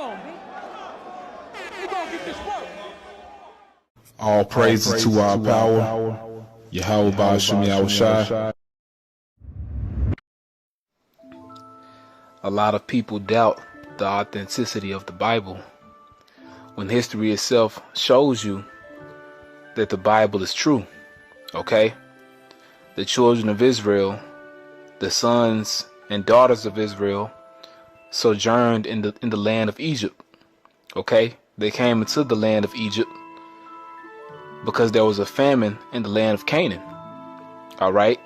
on, B. We gonna get this work. All praises to our power. Yahweh Ba'ashim Yahushai. A lot of people doubt the authenticity of the Bible, when history itself shows you that the Bible is true. Okay? The children of Israel, the sons and daughters of Israel, sojourned in the land of Egypt. Okay? They came into the land of Egypt because there was a famine in the land of Canaan. Alright?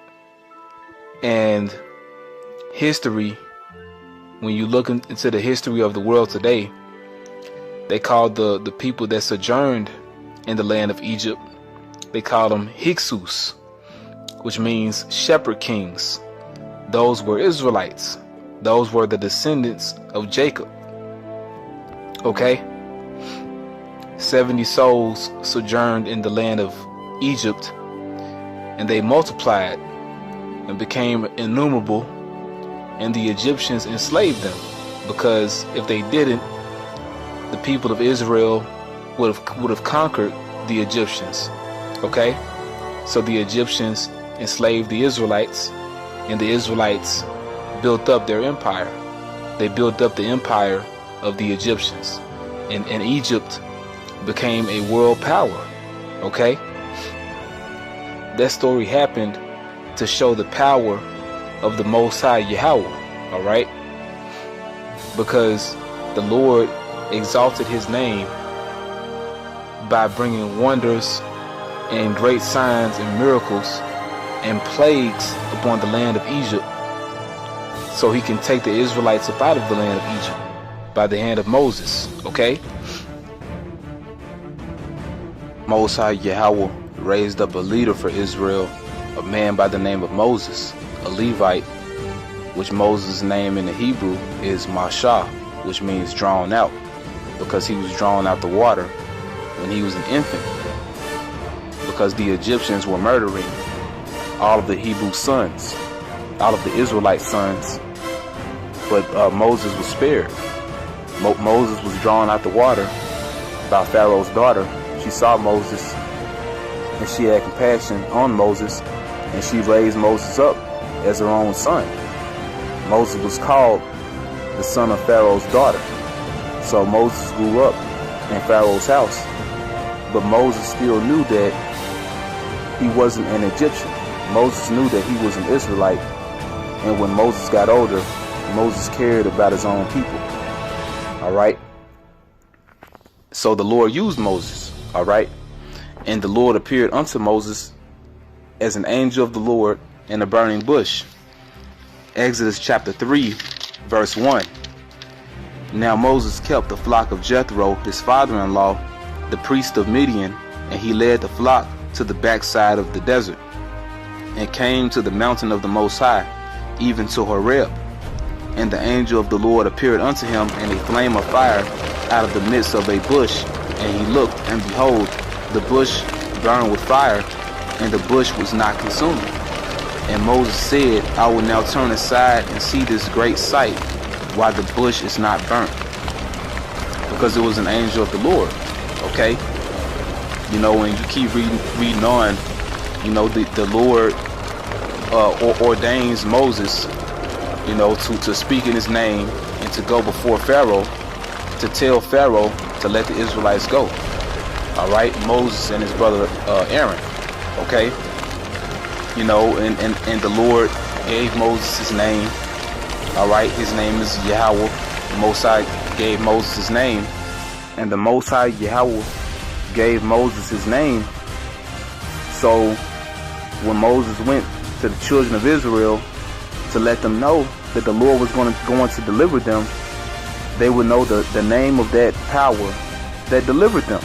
And history, when you look into the history of the world today, they called the people that sojourned in the land of Egypt, they called them Hyksos, which means shepherd kings. Those were Israelites. Those were the descendants of Jacob. Okay? 70 souls sojourned in the land of Egypt, and they multiplied and became innumerable, and the Egyptians enslaved them, because if they didn't, the people of Israel would have conquered the Egyptians. Okay? So the Egyptians enslaved the Israelites, and the Israelites built up their empire. They built up the empire of the Egyptians, and Egypt became a world power. Okay? That story happened to show the power of the Most High Yahweh. Alright? Because the Lord exalted his name by bringing wonders and great signs and miracles and plagues upon the land of Egypt, so he can take the Israelites up out of the land of Egypt by the hand of Moses. Okay? Most High Yahweh raised up a leader for Israel, a man by the name of Moses, a Levite, which Moses' name in the Hebrew is Mashah, which means drawn out, because he was drawn out the water when he was an infant, because the Egyptians were murdering all of the Hebrew sons, all of the Israelite sons, but Moses was spared. Moses was drawn out the water by Pharaoh's daughter. She saw Moses and she had compassion on Moses, and she raised Moses up as her own son. Moses was called the son of Pharaoh's daughter. So Moses grew up in Pharaoh's house, but Moses still knew that he wasn't an Egyptian. Moses knew that he was an Israelite, and when Moses got older, Moses cared about his own people. Alright? So the Lord used Moses. Alright? And the Lord appeared unto Moses as an angel of the Lord in a burning bush. Exodus chapter 3, verse 1. Now Moses kept the flock of Jethro, his father-in-law, the priest of Midian, and he led the flock to the backside of the desert, and came to the mountain of the Most High, even to Horeb. And the angel of the Lord appeared unto him in a flame of fire out of the midst of a bush. And he looked, and behold, the bush burned with fire, and the bush was not consumed. And Moses said, I will now turn aside and see this great sight, why the bush is not burnt. Because it was an angel of the Lord. Okay? You know, when you keep reading on, you know, the Lord ordains Moses, you know, to speak in his name and to go before Pharaoh, to tell Pharaoh to let the Israelites go. Alright? Moses and his brother Aaron. Okay? You know, and the Lord gave Moses his name. Alright? His name is Yahweh. The Most High gave Moses his name. And the Most High Yahweh gave Moses his name. So when Moses went to the children of Israel to let them know that the Lord was going to deliver them, they would know the name of that power that delivered them.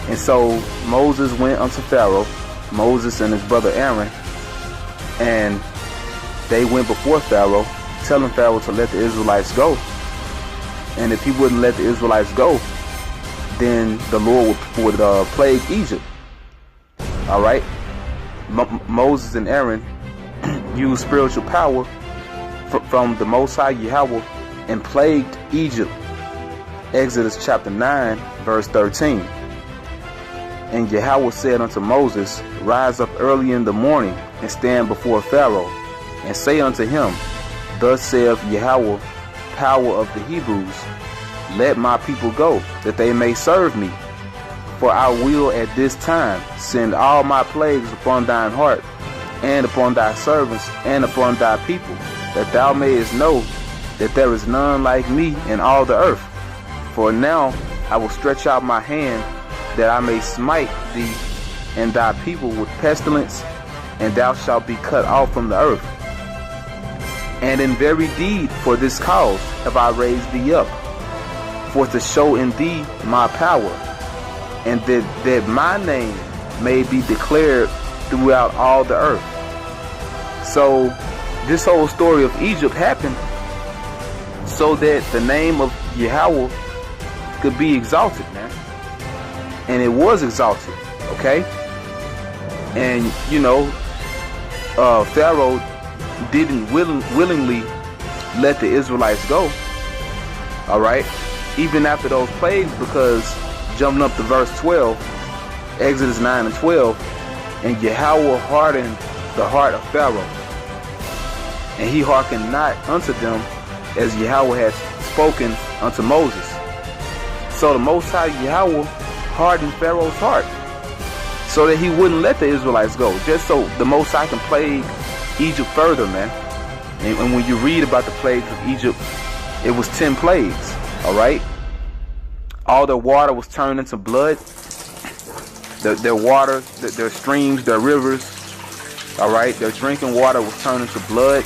And so Moses went unto Pharaoh, Moses and his brother Aaron, and they went before Pharaoh, telling Pharaoh to let the Israelites go. And if he wouldn't let the Israelites go, then the Lord would plague Egypt. Alright? Moses and Aaron used spiritual power from the Most High Yahweh and plagued Egypt. Exodus chapter 9, verse 13. And Yahweh said unto Moses, Rise up early in the morning, and stand before Pharaoh, and say unto him, Thus saith Yahweh, power of the Hebrews, Let my people go, that they may serve me. For I will at this time send all my plagues upon thine heart, and upon thy servants, and upon thy people, that thou mayest know that there is none like me in all the earth. For now I will stretch out my hand, that I may smite thee and thy people with pestilence, and thou shalt be cut off from the earth. And in very deed for this cause have I raised thee up, for to show in thee my power, and that my name may be declared throughout all the earth. So this whole story of Egypt happened so that the name of Yahweh could be exalted, man. And it was exalted, okay? And you know, Pharaoh didn't willingly let the Israelites go, all right, even after those plagues, because jumping up to verse 12, Exodus 9 and 12, and Yahweh hardened the heart of Pharaoh, and he hearkened not unto them, as Yahweh had spoken unto Moses. So the Most High Yahweh hardened Pharaoh's heart, so that he wouldn't let the Israelites go, just so the Most High can plague Egypt further, man. And when you read about the plagues of Egypt, it was 10 plagues, all right? All their water was turned into blood. Their water, their streams, their rivers, all right? Their drinking water was turned into blood.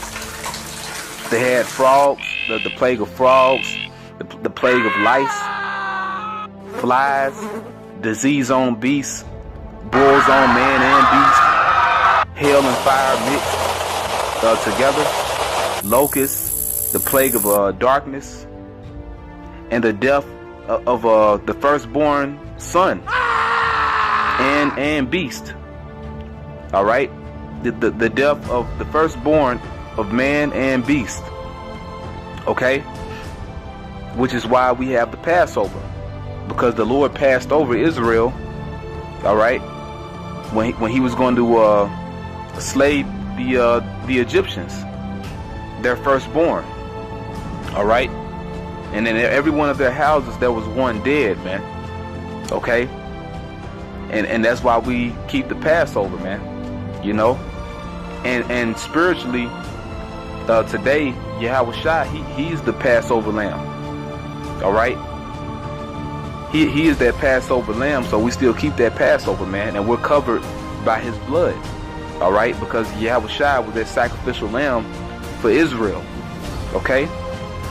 They had frogs, the plague of frogs, the plague of lice, flies, disease on beasts, boils on man and beast, hail and fire mixed together, locusts, the plague of darkness, and the death of the firstborn son and beast. All right, the death of the firstborn of man and beast. Okay, which is why we have the Passover, because the Lord passed over Israel. All right, when he was going to slay the Egyptians, their firstborn. All right, and in every one of their houses there was one dead, man. Okay, and that's why we keep the Passover, man. You know, and spiritually, today Yahweh Shai, he's the Passover lamb. All right, he is that Passover lamb, so we still keep that Passover, man, and we're covered by his blood. All right, because Yahweh Shai was that sacrificial lamb for Israel. Okay,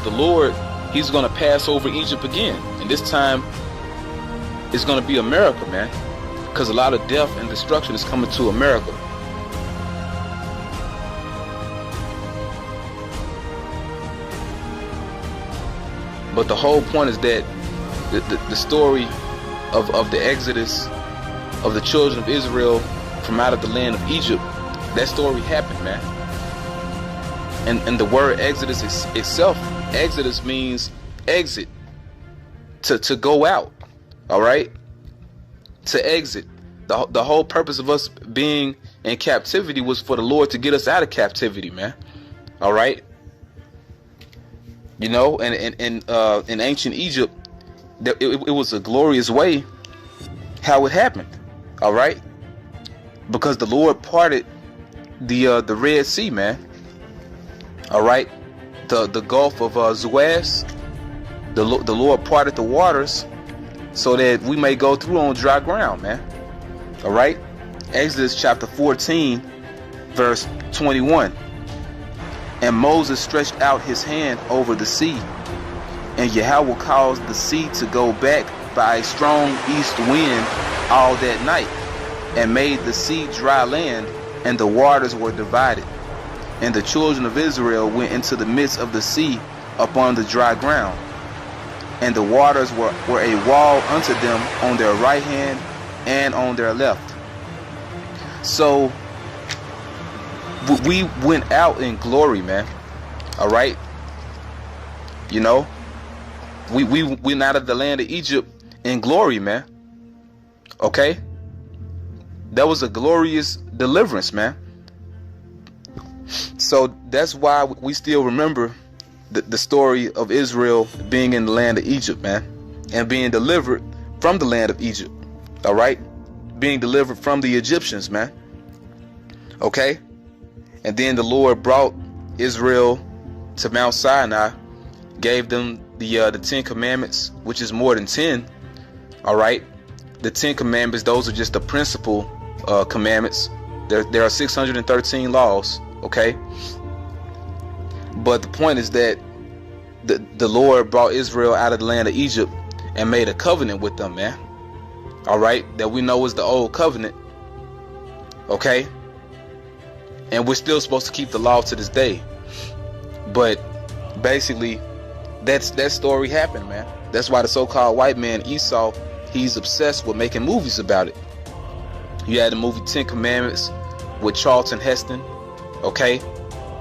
the Lord, he's going to pass over Egypt again, and this time it's going to be America, man, because a lot of death and destruction is coming to America. But the whole point is that the story of the Exodus of the children of Israel from out of the land of Egypt, that story happened, man. And the word Exodus itself, Exodus means exit, to go out, all right, to exit. The whole purpose of us being in captivity was for the Lord to get us out of captivity, man. All right. You know, and in ancient Egypt, it was a glorious way how it happened. All right, because the Lord parted the Red Sea, man. All right, the Gulf of Suez. The Lord parted the waters so that we may go through on dry ground, man. All right, Exodus chapter 14, verse 21. And Moses stretched out his hand over the sea, and Yahweh caused the sea to go back by a strong east wind all that night, and made the sea dry land, and the waters were divided. And the children of Israel went into the midst of the sea upon the dry ground, and the waters were a wall unto them on their right hand and on their left. So we went out in glory, man. All right, You know, we're out of the land of Egypt in glory, man. Okay, that was a glorious deliverance, man. So that's why we still remember the story of Israel being in the land of Egypt, man, and being delivered from the land of Egypt. All right, being delivered from the Egyptians, man. Okay, and then the Lord brought Israel to Mount Sinai, gave them the 10 commandments, which is more than 10. All right, the 10 commandments, those are just the principal commandments. There are 613 laws. Okay, but the point is that the Lord brought Israel out of the land of Egypt and made a covenant with them, man. All right, that we know is the old covenant. Okay, and we're still supposed to keep the law to this day. But basically, that story happened, man. That's why the so-called white man Esau, he's obsessed with making movies about it. You had the movie 10 Commandments with Charlton Heston. Okay,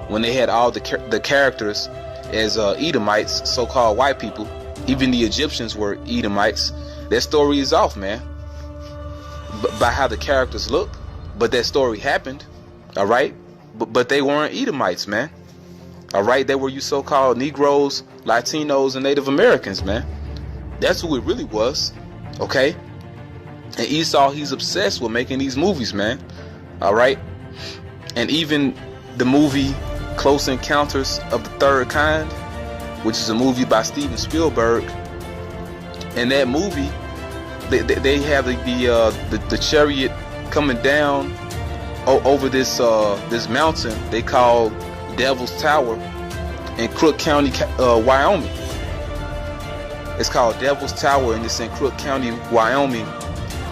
when they had all the characters as Edomites, so-called white people. Even the Egyptians were Edomites. That story is off, man, by how the characters look. But that story happened. All right, but they weren't Edomites, man. All right, they were you so-called Negroes, Latinos, and Native Americans, man. That's who it really was. Okay, and Esau, he's obsessed with making these movies, man. All right, and even the movie Close Encounters of the Third Kind, which is a movie by Steven Spielberg. In that movie, they have the chariot coming down over this mountain they call Devil's Tower in Crook County, Wyoming. It's called Devil's Tower, and it's in Crook County, Wyoming.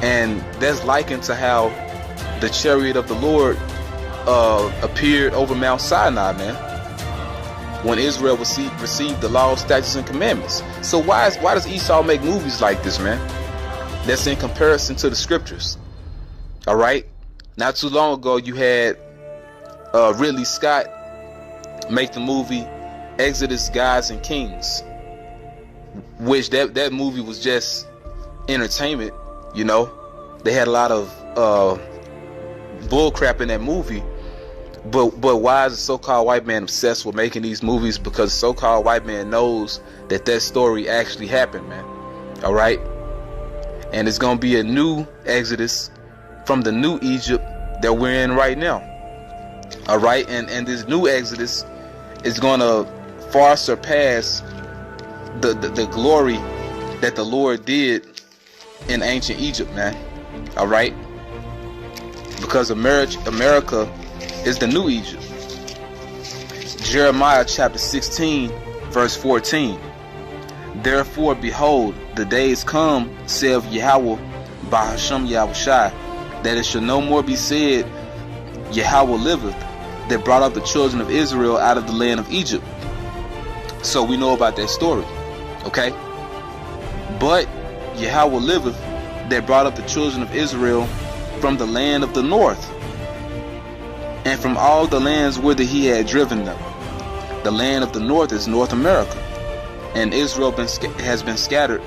And that's likened to how the chariot of the Lord appeared over Mount Sinai, man, when Israel received the law, statutes, and commandments. So why does Esau make movies like this, man? That's in comparison to the scriptures. All right, not too long ago you had Ridley Scott make the movie Exodus, Gods and Kings, which that movie was just entertainment. You know, they had a lot of bull crap in that movie. But why is the so-called white man obsessed with making these movies? Because the so-called white man knows that story actually happened, man. All right, and it's gonna be a new Exodus from the new Egypt that we're in right now. All right, and this new Exodus is gonna far surpass the glory that the Lord did in ancient Egypt, man. All right, because America is the new Egypt. Jeremiah chapter 16 verse 14. Therefore, behold, the days come, saith Yahweh by Hashem Yahushai, that it shall no more be said, Yahweh liveth, that brought up the children of Israel out of the land of Egypt. So we know about that story, okay? But Yahweh liveth, that brought up the children of Israel from the land of the north, and from all the lands whither he had driven them. The land of the north is North America, and Israel has been scattered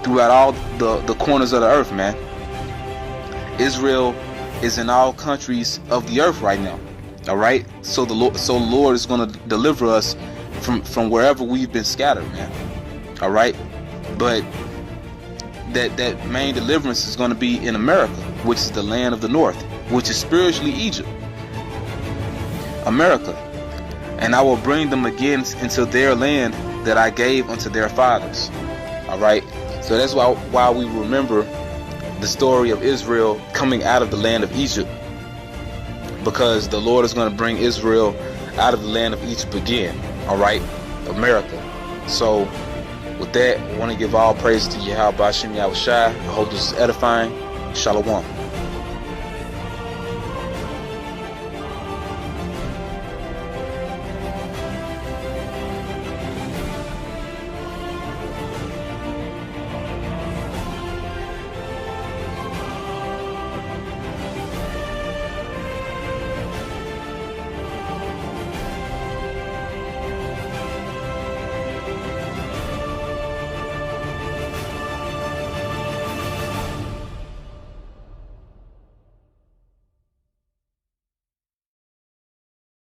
throughout all the corners of the earth, man. Israel is in all countries of the earth right now. All right, so the Lord is going to deliver us from wherever we've been scattered, man. All right, but that main deliverance is going to be in America, which is the land of the north, which is spiritually Egypt, America. And I will bring them again into their land that I gave unto their fathers. All right, so that's why we remember the story of Israel coming out of the land of Egypt, because the Lord is going to bring Israel out of the land of Egypt again. All right, America. So with that, I want to give all praise to Yahweh Bashim Yahushai. I hope this is edifying. Shalom.